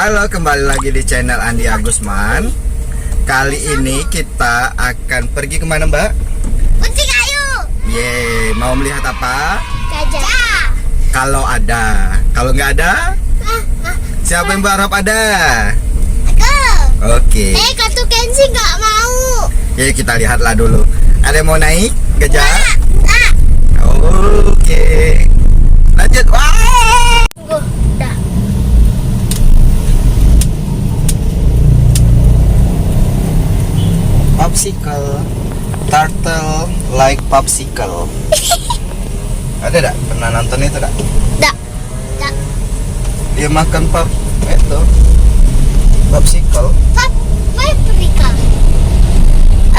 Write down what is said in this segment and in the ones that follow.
Halo, kembali lagi di channel Andi Agusman. Kali ini kita akan pergi kemana, Mbak? Kunci kayu. Yeay, mau melihat apa? Gajah. Kalau ada, kalau nggak ada, siapa yang berharap ada? Aku. Oke, Kartu Kenzi nggak mau. jadi kita lihatlah dulu. Ada yang mau naik gajah? Nggak. Oke, lanjut. Wah! Udah. Popsicle, turtle like popsicle. Ada dak? Pernah nonton itu dak? Dah. Dah. Dia makan itu popsicle. Paprika.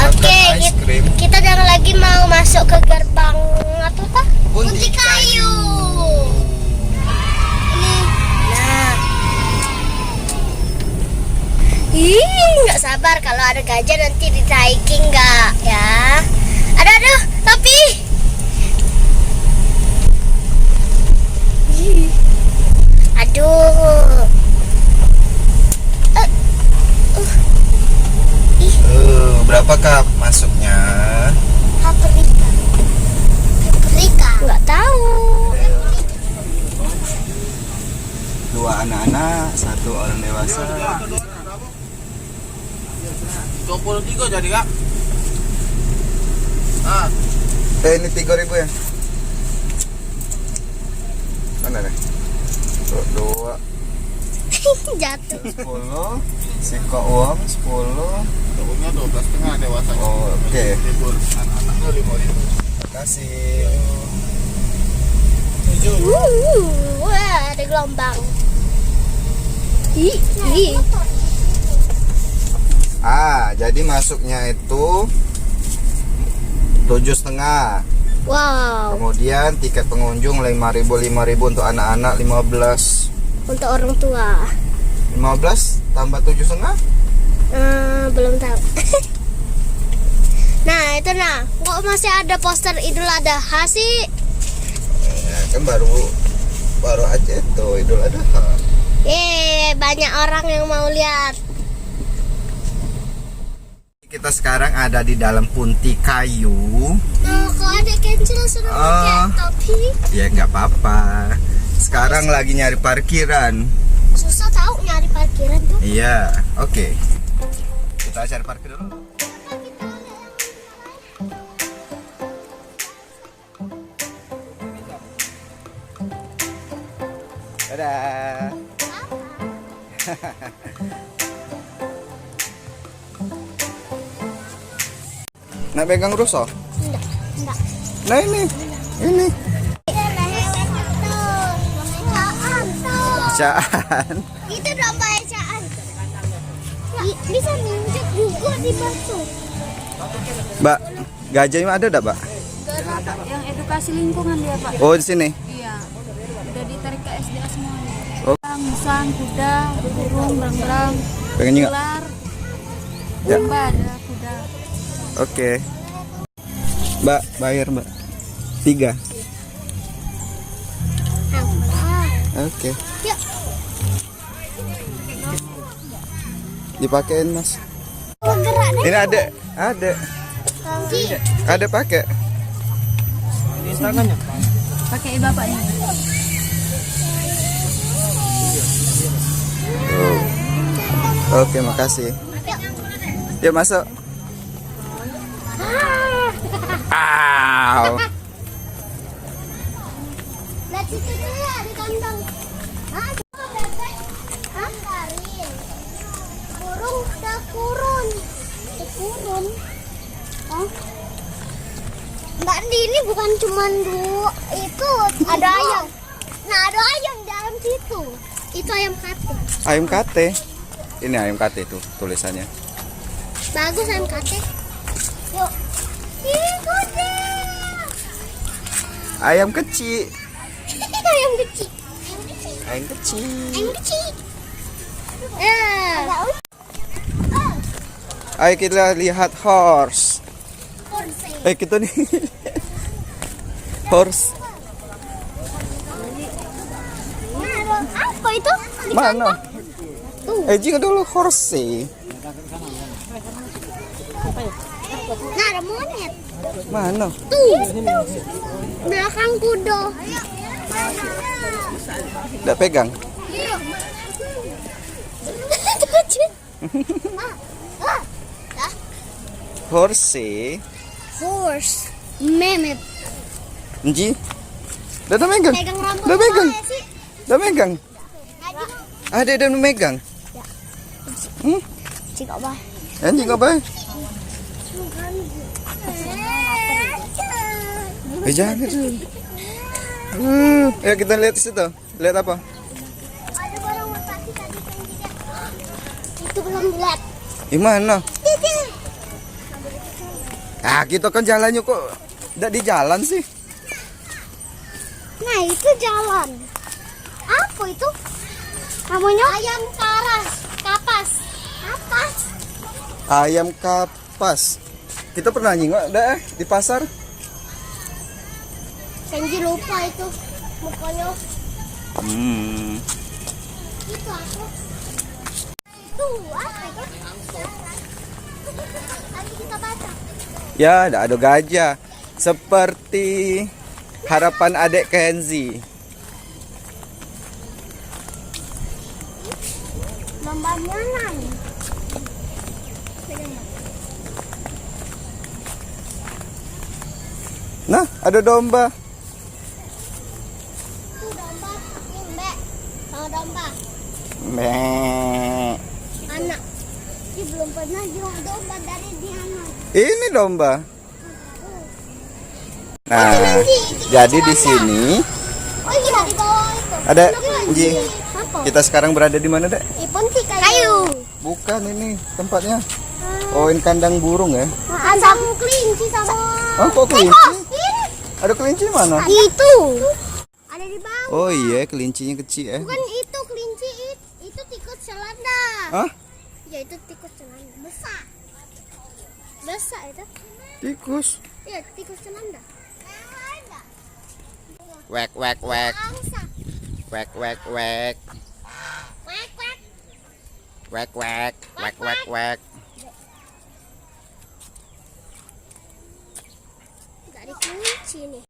Oke, Makan ice cream. kita jangan lagi mau masuk ke gerbang apa pak? Kunci kayu. Ini. Nah. Nggak sabar kalau ada gajah nanti ditaiking nggak ya? Aduh, tapi. Aduh. Berapa kap masuknya? Paprika. Nggak tahu. Dua anak-anak, satu orang dewasa. 23 jadi kak. Ah, Ini 3.000 ya? Mana nih? Dua, Jatuh. 10, siko uang 10. tahunnya 12,5 dewasa. Oh, oke. Libur anak-anaknya 5.000. Kasih. Wah, ada gelombang. Ih. Jadi masuknya itu 7,5. Wow. Kemudian tiket pengunjung 5.000 untuk anak-anak 15. Untuk orang tua. 15 tambah 7,5. Belum tahu. Nah, itu nah. Kok masih ada poster Idul Adha sih? Ya, kan baru aja itu Idul Adha. Banyak orang yang mau lihat. Kita sekarang ada di dalam punti kayu. Nah, kok ada Kenzi suruh pakai topi? Ya nggak apa-apa. Sekarang lagi nyari parkiran. Susah tahu nyari parkiran tuh. Iya, oke. Kita cari parkir dulu. Dadah. Nak pegang rusuh? Enggak. Nah ini. Caan. Itu domba ecaan. Bisa nginjek juga di batu. Mbak, gajah ada enggak, Mbak? Yang edukasi lingkungan dia pak. Oh, di sini. Iya, udah ditarik ke SDA semuanya. Oh. Musang, kuda, burung, berang-berang, Pengen nggak? ular, Ya. domba ada, kuda. Oke. Mbak, bayar, Mbak. 3. Oke. Yuk. Dipakein, Mas. Bergerak deh. Ini ada. Ada pakai. Pakai bapaknya. Oke, makasih. Yuk masuk. Aw. Lihat situ dulu ada kandang. Kurung udah kurun. Oh. Mbak Andi, ini bukan cuman itu, ada ayam. Nah, ada ayam di dalam situ. Itu ayam kate. Ayam kate. Ini ayam kate tuh tulisannya. Bagus ayam kate. Yuk. Ikuti. Ayam kecil. Ayam kecil. Ayam kecil. Ayam kecil. Ayo kita lihat horse. Kita nih. Horse. Apa itu? Mana? Ji dulu horse. Nah, ada monyet. Mana? Tuh. Belakang kuda. Nggak pegang. Horse. Horse. Memet. Ji. Udah megang. Pegang rambut. Udah megang. saya sih. Udah megang. Tadi Ada megang. Cik apa? Anjing apa? Jangan. Ya kita lihat di situ. Lihat apa? Ada barang mutasi tadi kan juga. Itu belum lihat. Gimana? Titik. Ah, kita kan jalannya kok tidak di jalan sih. Nah, itu jalan. Apa itu? Namanya ayam kapas. Kapas. Ayam kapas. Kita pernah nyingok dah di pasar. Kenji lupa itu mukanya. Itu apa? Itu apa itu? Nanti kita baca. Ya, ada gajah. Seperti harapan adik Kenzi. Lombanya nang. Nah, ada domba. Itu domba, imbe. Sama domba. Meh. Anak. Dia belum pernah jual domba dari Diana. Ini domba. Nah, jadi di sini Oh iya, di bawah itu. ada Ji. Apa? Kita sekarang berada di mana, Dek? Ipunti kayu. Bukan ini tempatnya. Oh, ini kandang burung ya. Ada kelinci sama. Oh, kok kelinci? Ini. Ada kelinci mana? Itu. Ada di bawah. Oh iya, kelincinya kecil ya. Bukan itu kelinci, itu tikus selanda. Hah? Ya itu tikus selanda besar. Besar itu. Tikus. Iya, tikus selanda. Wek wek wek. Angsa. Wek wek wek. Wek wek. Wek wek. Wek wek wek. Enggak ada kunci nih.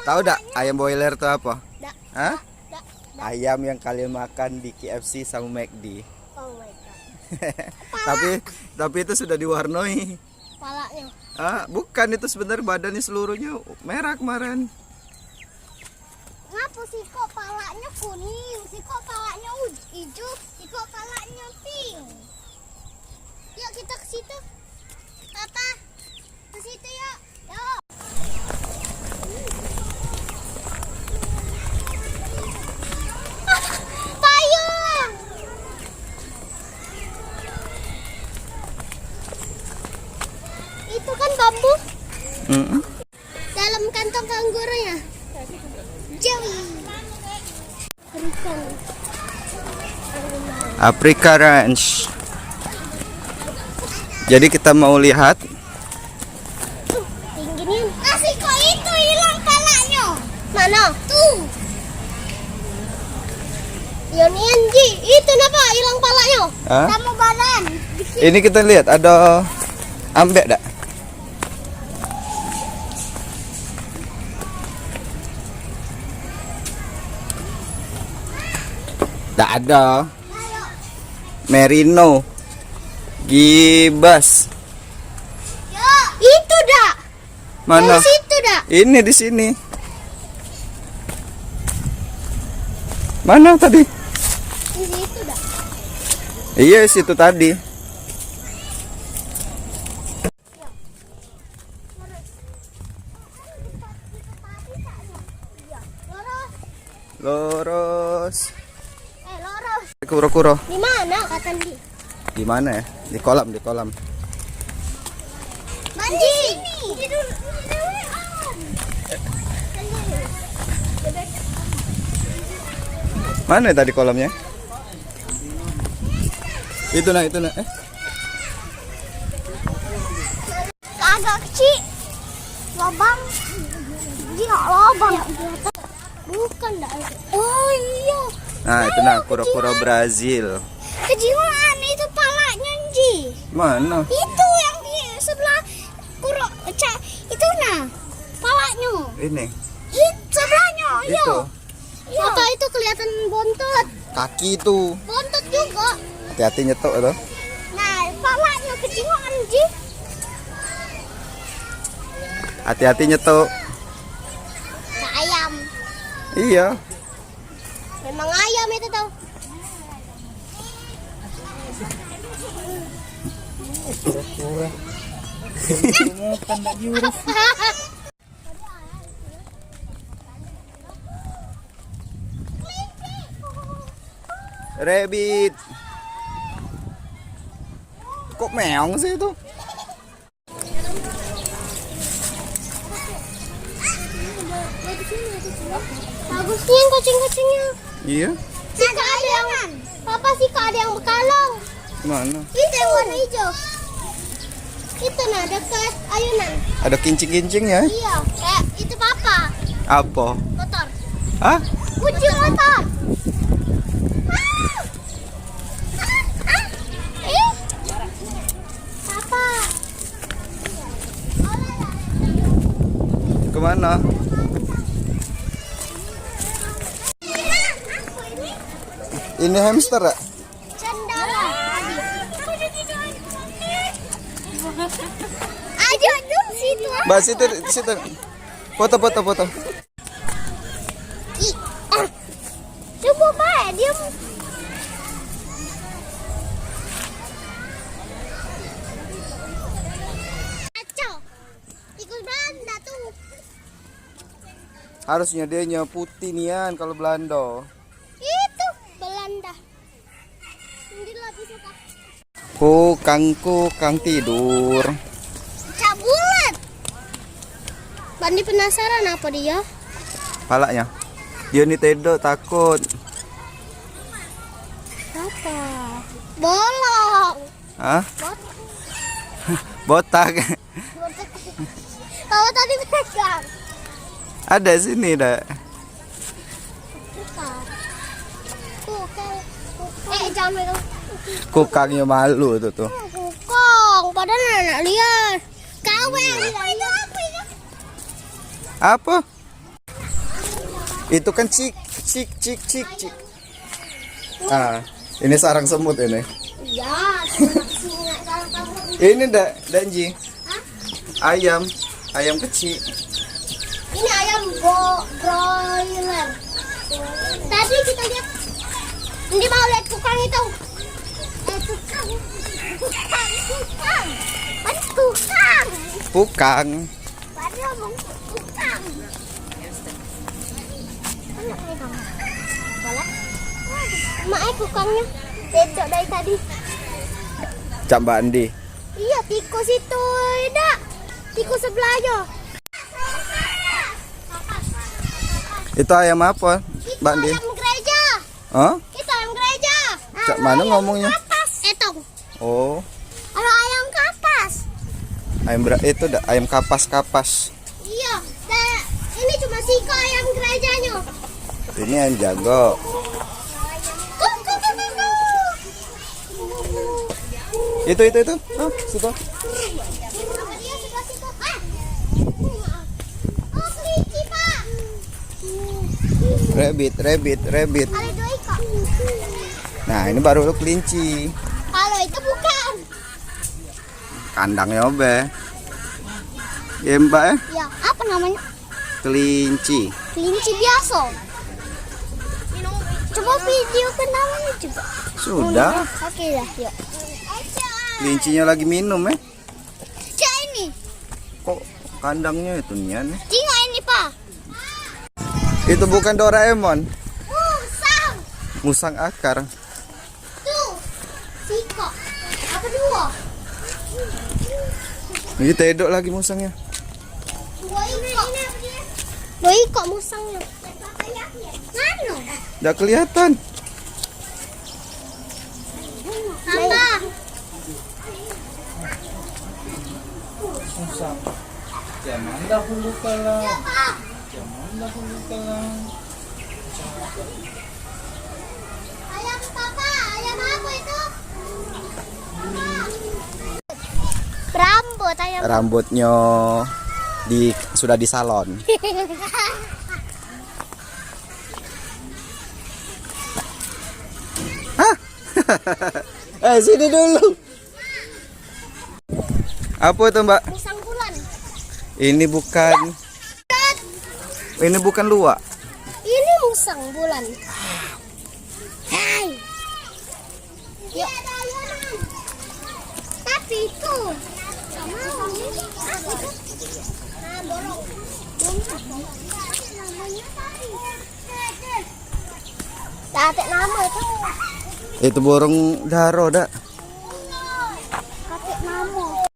Tahu dak ayam boiler itu apa? Dak. Hah? Dak. Ayam yang kalian makan di KFC sama McD. Oh my god. tapi itu sudah diwarnai. Palanya. Ah, bukan itu sebenarnya badannya seluruhnya merah kemarin. Ngapa sih kok palanya kuning? Sih kok palanya hijau? Sih kok palanya pink? Yuk kita ke situ. Papa, ke situ yuk. Yuk. Payung. Itu kan bambu dalam kantong kanggurnya. Jauh. Berikan. Afrika Ranch. Jadi kita mau lihat. Tingginya. Asik kok itu hilang palanya. Mana? Tuh. Yonian Ji, itu kenapa hilang palanya? Hah? Kamu badan. Ini kita lihat ada ambek dak? Tak ada. Merino. Gibas. Itu dak. Mana? Di situ dak. Ini di sini. Mana tadi? Di situ dak. Iya, situ tadi. Lurus. Lurus. Lurus. Kuro-kuro. Di mana kata Di? Di mana ya? Di kolam, di kolam. Manji. Mana ya tadi kolamnya? Itu nah. Agak kecil. Lobang. Ini nggak lobang. Bukan dah. Oh iya. Nah, itu nah kuro-kuro Brazil. kejiwaan itu palanya Ji. Mana? Itu yang di sebelah itu nah palanya. Ini. Sebelahnya, iya. Itu. Mata itu kelihatan bontot. Kaki itu. Bontot juga. Hati-hati nyetok tuh. Nah, palanya kejiwaan Ji. Hati-hati nyetok. Nah, ayam. Iya. Memang ayam itu tau. Rabbit. Kok meong sih itu? Bagus nih yang kucing-kucingnya. Iya. Sika ada yang Papa Sika ada yang berkalung. Mana? Itu yang warna hijau. Itu nah dekat ayunan. Ada kincing-kincingnya? Iya, itu Papa. Apa? Motor. Hah? Kucing motor. Papa. Kemana? Ini hamster ya? Cendana. Ayo dong situ. Mbak situ. Foto. Coba baik dia. Kacau. Ikut Belanda tuh. Harusnya dia putih nian kalau Belanda. Itu Belanda. Ini lagi suka. Kukang tidur. Cak bulat. Bandi penasaran apa dia? Palanya. Dia nih tedo takut. Apa? Bolong. Hah? Botak. Botak. Kalau tadi pegang. Ada sini dah. Bukan. Jangan pegang. Kukangnya malu tuh. Kukong, padahal anak liar. Kawin. Apa? Itu kan cik. Ah, ini sarang semut ini. Ya, Ini Danji. Ayam kecil. ini ayam broiler. Tadi kita lihat. Ini mau lihat kukang itu. Kukang. Mana kukang? Kukang. Mana kukang? Boleh? Mak kukangnya dedok dari tadi. Cak Mbak Andi. Iya, tikus itu tidak. Tikus sebelahnya. Itu ayam apa, Itu Mbak Andi? ayam gereja. Hah? Itu ayam gereja. Cak mana ngomongnya? Kapas. Etong. Oh, Kalau ayam kapas. itu ayam kapas. Iya. Ini cuma Sika ayam gerejanya. Ini yang jago. Itu. Oh, situ. Apa dia sebelah situ? Oh, kelinci, Pak. Rabbit. Ada 2 ekor. Nah, ini baru kelinci. Kalau itu bukan. Kandangnya obe. Ya, Mbak ya? Ya, apa namanya? Kelinci. Kelinci biasa. Coba video ke namanya juga. Sudah. Oke lah, yuk. Kelincinya lagi minum ya. Cak ini. Kok kandangnya itu nian? Tengok ini, Pak. Itu bukan Doraemon. Musang. Musang akar. Tuh. Sika. Apa 2? Ini tedok lagi musangnya. 2 ekor. 2 ekor musangnya. Mana? Nggak kelihatan. Apa? Musang. Jangan dahulu kalah. Ya, Pak. Jangan dahulu kalah. Ayam Papa, ayam apa itu? ayam. Rambutnya sudah di salon. Hah? Sini dulu. Apa itu, Mbak? Musang bulan. Ini bukan luwak. Ini musang bulan. Hai. Ya. Tapi itu. Gak mau. Nah, borong. Namanya tadi. Tatek nama itu. Itu burung daro, dak. Tatek nama.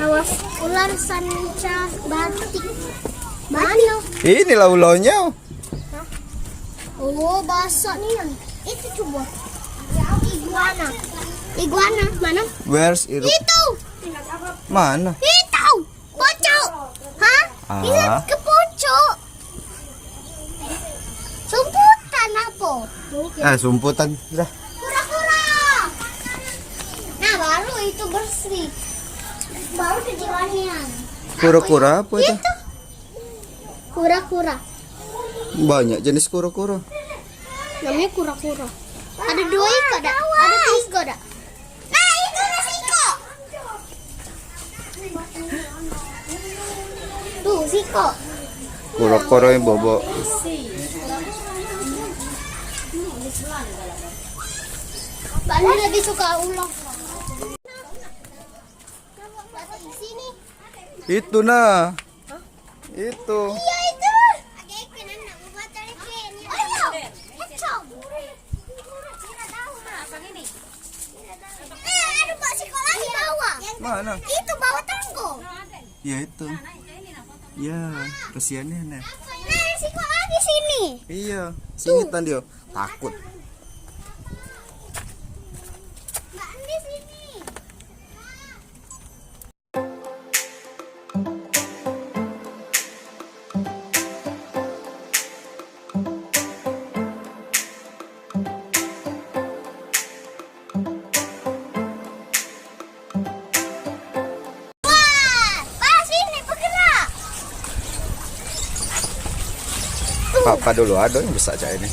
Awas ular sanca batik. Mana? Inilah ulaunya. Oh, basah nih yang. Itu coba. Iguana. Iguana mana? Where's it? Itu. Mana? Itu. Pocok. Hah? Ah. Lihat ke pocok. Sumputan apa? Sumputan. Dah. Kura-kura. Nah, baru itu bersih. Baru kejiwaannya. Kura-kura apa itu? Itu. Kura-kura. Banyak jenis kura-kura. Namanya kura-kura. Ada 2 ekor dak? Ada 3 dak? Nah, itu siko. Tuh, siko. Kura-kura yang bobok. Mbak Ani lebih suka ulang. Di sini. Itu nah. Itu. Iya itu. Ayo. Kecok. Ada Mbak Siko lagi bawa. Mana? Itu bawa tanggo. Ya itu. Ya, kesiannya nah. Nah, Siko lagi sini. Iya, singetan dia. Takut. Mbak Andi sini. Papa dulu ada yang besar aja ini.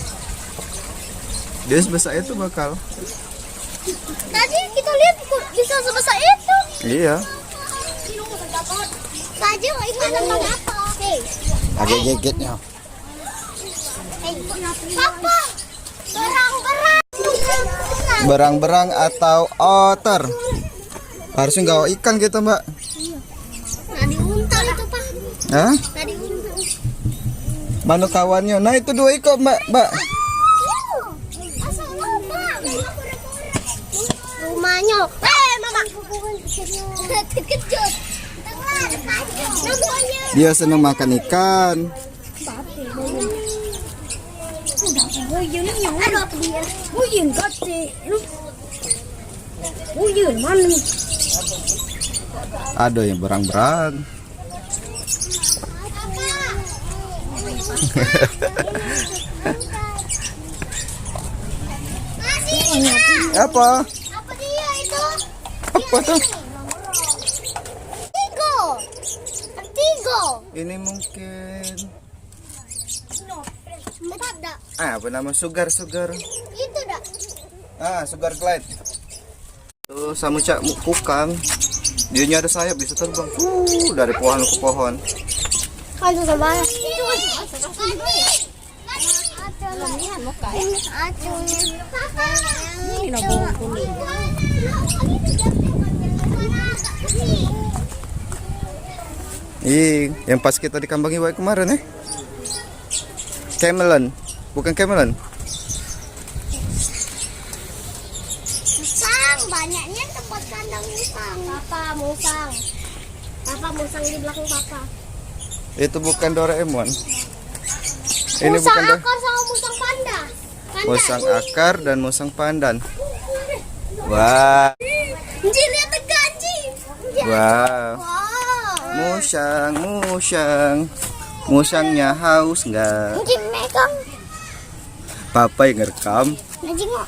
Dia sebesar itu bakal. Tadi kita lihat bisa sebesar itu. Iya. Saja itu ada apa? Hei, Ada gegetnya. Papa, berang-berang. Berang-berang atau otter. Harusnya nggak ikan gitu, Mbak. Nah, diuntal itu Pak. Hah? Tadi untal. Mana kawannya? Nah itu 2 ekor, Mbak. Asal lubang. Rumahnya. Mama. Terkejut. Namanya. Dia senang makan ikan. Aduh, apa dia? Ada yang berang-berang. Apa? Apa dia itu? Apa tuh? Tigo. Ini mungkin Dak. apa nama sugar. Itu dak. Sugar glide. Tuh samucak kukang. Dia ada sayap bisa terbang. Dari pohon ke pohon. Kan juga banyak. Itu. Lemihan mau kae. Ini nabung kuning. Yang pas kita di Kambang Iwa kemarin Camelon, bukan Camelon. Musang, banyaknya tempat kandang musang. Papa musang di belakang papa. Itu bukan Doraemon. Ini Musang bukan akar sama musang panda. musang akar dan musang pandan. Wah, Ji, lihat gaji. wow. Wow. Musangnya haus nggak? Ji megang. Papa yang ngerekam. Ji nggak.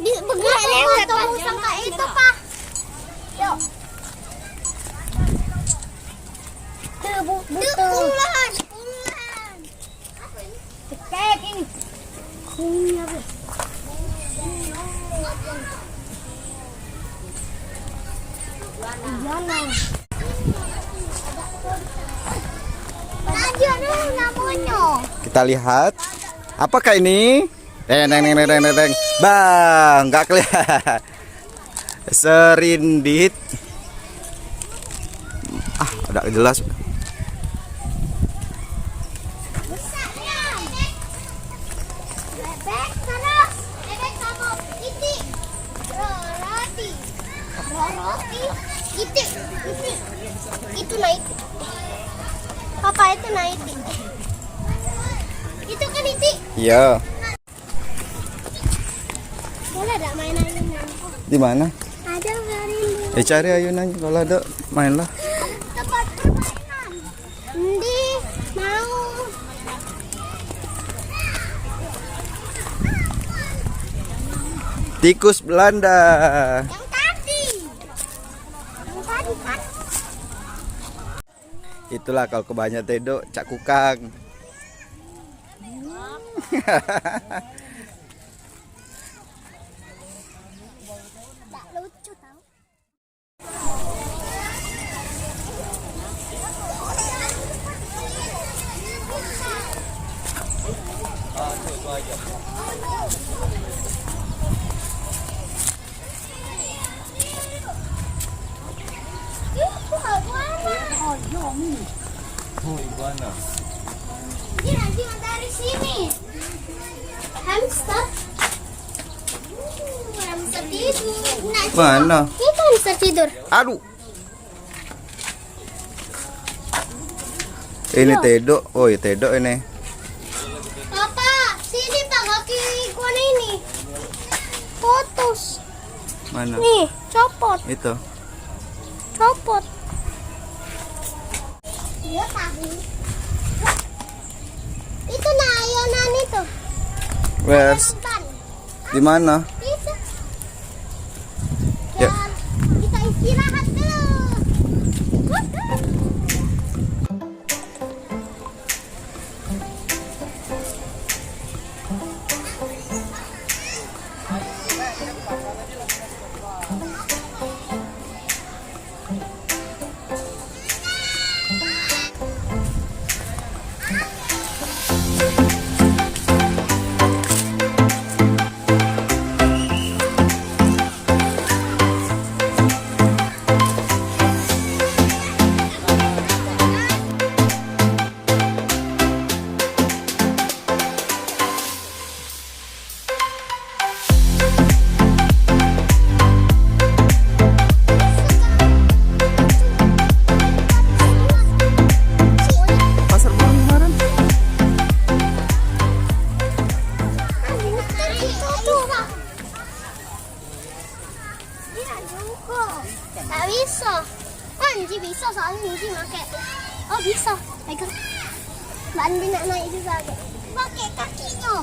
Bergerak lewat musang kayak itu, Pak. Yuk. Pulang. Cepet ini. Ini apa? Kita lihat. Apakah ini? Bang, nggak kelihatan. Serindit. Udah jelas. Itu naik. Papa itu naik. Itu kan itu. Iya. Boleh enggak main ayunan? Di mana? Ada hari ini. Cari ayunannya, kalau ada mainlah. Tempat permainan. Ndi mau. Tikus Belanda. Yang tadi. Yang tadi kan. Itulah kalau kebanyakan Tedo, Cak Kukang. Tak lucu tau. Jangan dari sini. Hamster. Hamster tidur. Mana? Itu hamster tidur. Aduh. Ini Tedo. Oh, iya Tedo ini. Papa, sini Pak, kaki gua ini. Putus. Mana? Nih, copot. Itu. Copot. Iya, tahu. Itu nah ayunan itu. Where's? Ban. Di mana? Itu. Ya. Ya, kita istirahat dulu. Pasar Burung kemarin. Tak bisa. Oh, Anji bisa soalnya Anji pakai. Oh bisa. Pegang. Mbak Andi nak naik juga. Pakai kakinya.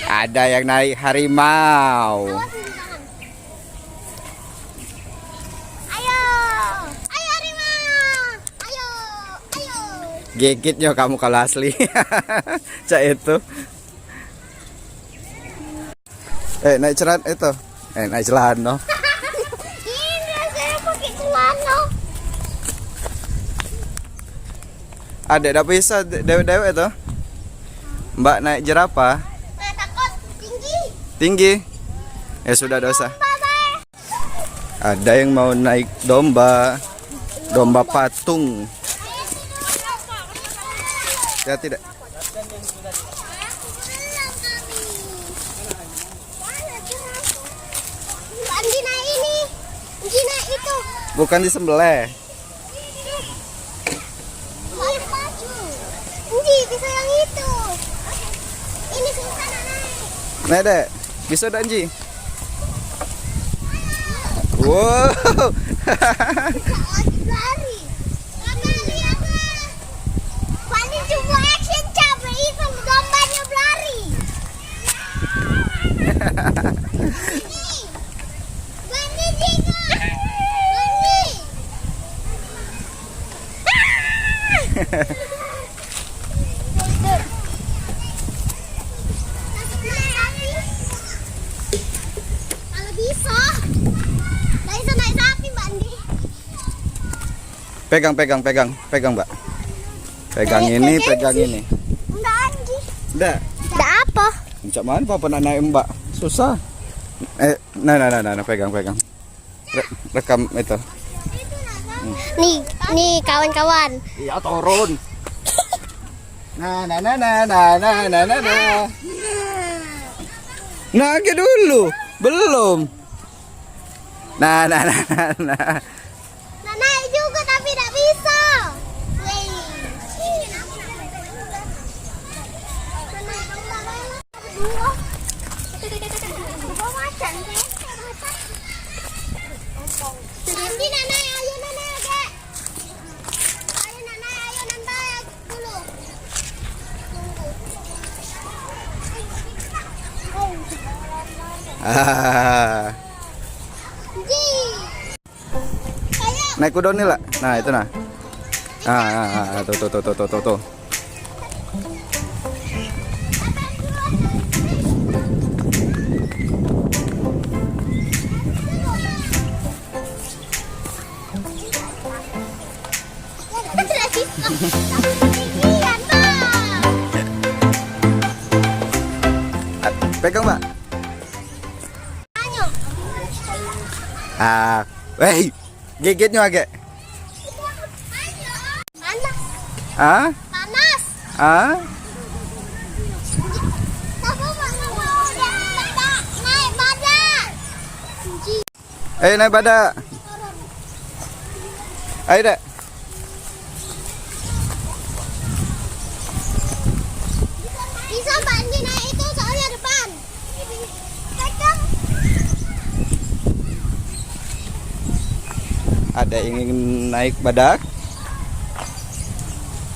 Ada yang naik harimau. Awas di tangan. Ayo. Ayo Rima. Ayo. Ayo. Gigitnya kamu kalau asli. Cak itu. Naik cerat itu. Naik celana. Ini saya pakai celana. Adek dah bisa dewek-dewek itu. Mbak naik jerapah. Nah, takut tinggi. Tinggi. Ya sudah dosa. Bye-bye. Ada yang mau naik domba. Domba patung. Ya tidak. Andi naik ini. Andi naik itu. Bukan disembelih. Balik maju. Andi bisa yang itu. Ini susah naik. Naik dek. Bisa dah Anji. Wow. Lagi lari. Kakak lihat lah. Bani coba action capek itu gambarnya berlari. Bani juga. bisa. Nggak bisa naik sapi, Mbak Andi. Pegang, Mbak. Pegang ini, pegang ini. Enggak, Andi. Udah. Enggak apa? Macam mana Papa nak naik Mbak? Susah. Nah, pegang. Rekam itu. Nih kawan-kawan. Iya, turun. Nah. Nage dulu. Belum. Nah. Nah, naik juga tapi tidak bisa. Nanti Nenek, ayo Nenek, Dek. Ayo Nenek, ayo Nenek dulu. Ah. Ji. Ayo. Naik kuda nih lah. Nah, itu nah. Tuh. Pegang, Mbak. Weh, gigitnya agak. Panas. Ah? Panas. Ah? Tapi mau naik badan. Naik badak. Ayo, Dek. Bisa Mbak Andi naik itu soalnya depan. Pegang. Ada yang ingin naik badak?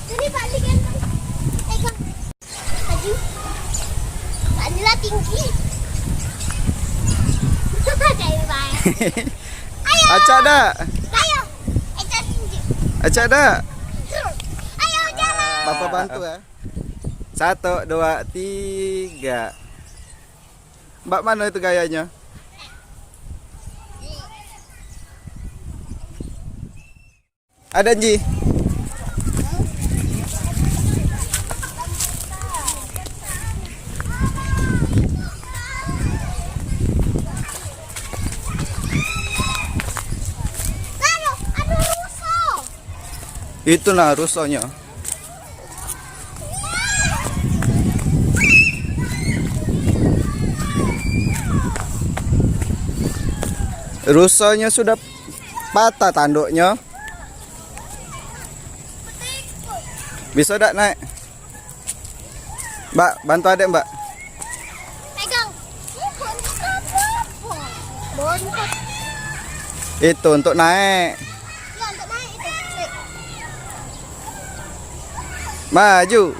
Jadi Mbak Andi gendong. Pegang. Maju. Mbak Andi lah tinggi. Kayak baik. Ayo. Acak dah. Ayo. Tinggi. Acak dah. Ayo jalan. Bapak bantu ya. 1, 2, 3. Mbak, mana itu gayanya? Ada Ji. Aduh, rusuh. Itu nah rusonya. Rusanya sudah patah tanduknya. Bisa tak naik? Mbak, bantu adek Mbak. Pegang. Bontot. Itu untuk naik. Ya, untuk naik itu.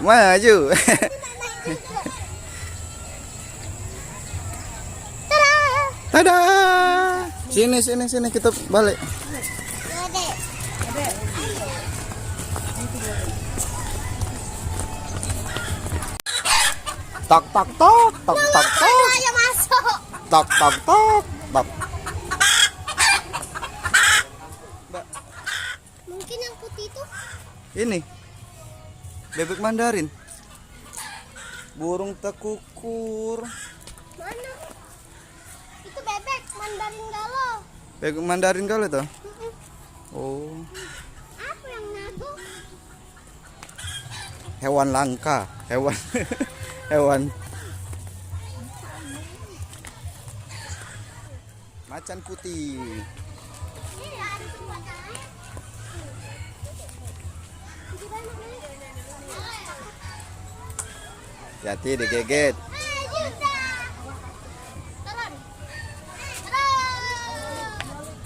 Maju. Tada. Sini kita balik. Ya, Dek. Tok. Ayo masuk. Tok. Mungkin yang putih itu Ini bebek Mandarin. Burung tekukur. mana? Itu bebek Mandarin galau. Bebek Mandarin kali tuh. Oh, Apa yang nago? hewan langka, hewan macan putih. Iya, ada tempatnya. Hati digigit.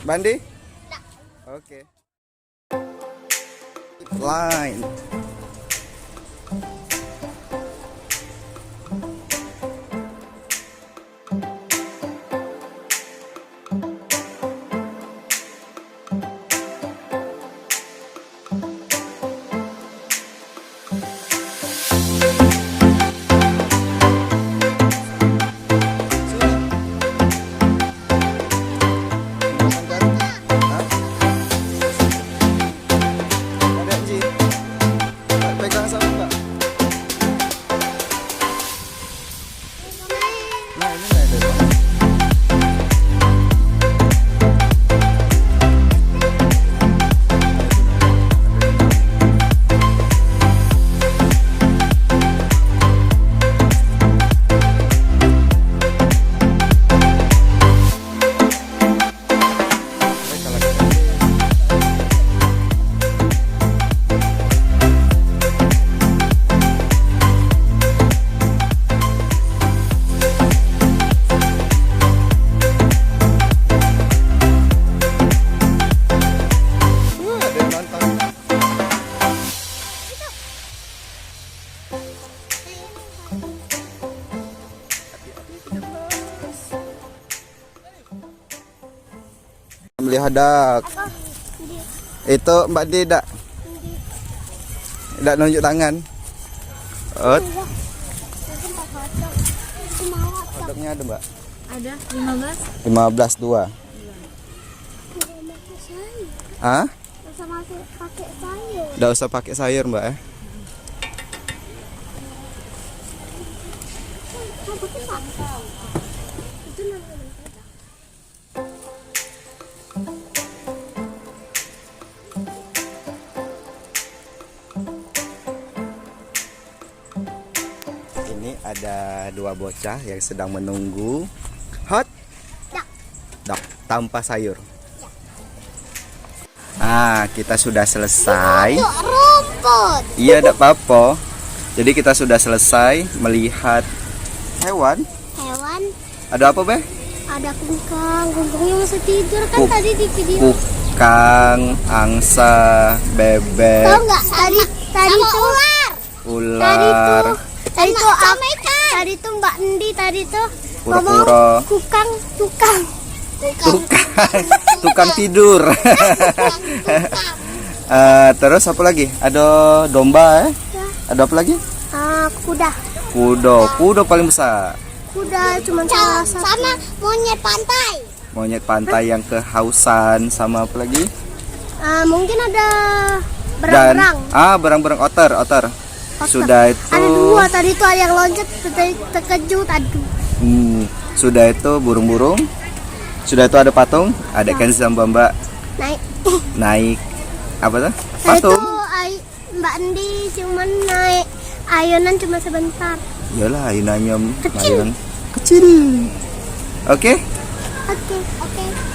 Bandi? Oke. Line. hadak. Apa? Itu Mbak Di dak nunjuk tangan. Oh, hadaknya ada Mbak. Ada 15. 15 2. Ah? Sama pakai sayur. Nggak usah pakai sayur Mbak ya. Ini ada dua bocah yang sedang menunggu hot dog tanpa sayur. Ah, kita sudah selesai. Untuk rumput. Iya, tidak apa-apa. Jadi kita sudah selesai melihat hewan. Hewan. Ada apa, Beh? Ada kungkang. Kungkangnya masih tidur kan Kuk- tadi di video. Kukang, angsa, bebek, Tahu nggak? Tadi tuh ular. ular, Tadi tuh tadi tuh Mbak Endi tadi tuh ngomong kura-kura, tukang. tukang tidur. Terus apa lagi? Ada domba, Ada apa lagi? Kuda. Kuda paling besar. Kuda cuma salah satu. Sama monyet pantai. Monyet pantai yang kehausan, sama apa lagi? Mungkin ada Dan berang-berang. berang-berang otter. Sudah itu. Ada dua tadi tuh ada yang loncat terkejut. Aduh. Sudah itu burung-burung. Sudah itu ada patung, ada Kenzi sama Mbak naik apa tuh? Patung. Itu Mbak Endi cuman naik ayunan cuma sebentar. Iyalah, ayunannya Kecil. ayunan kecil.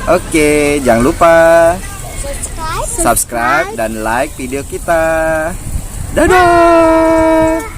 Oke, jangan lupa subscribe dan like video kita. Dadah.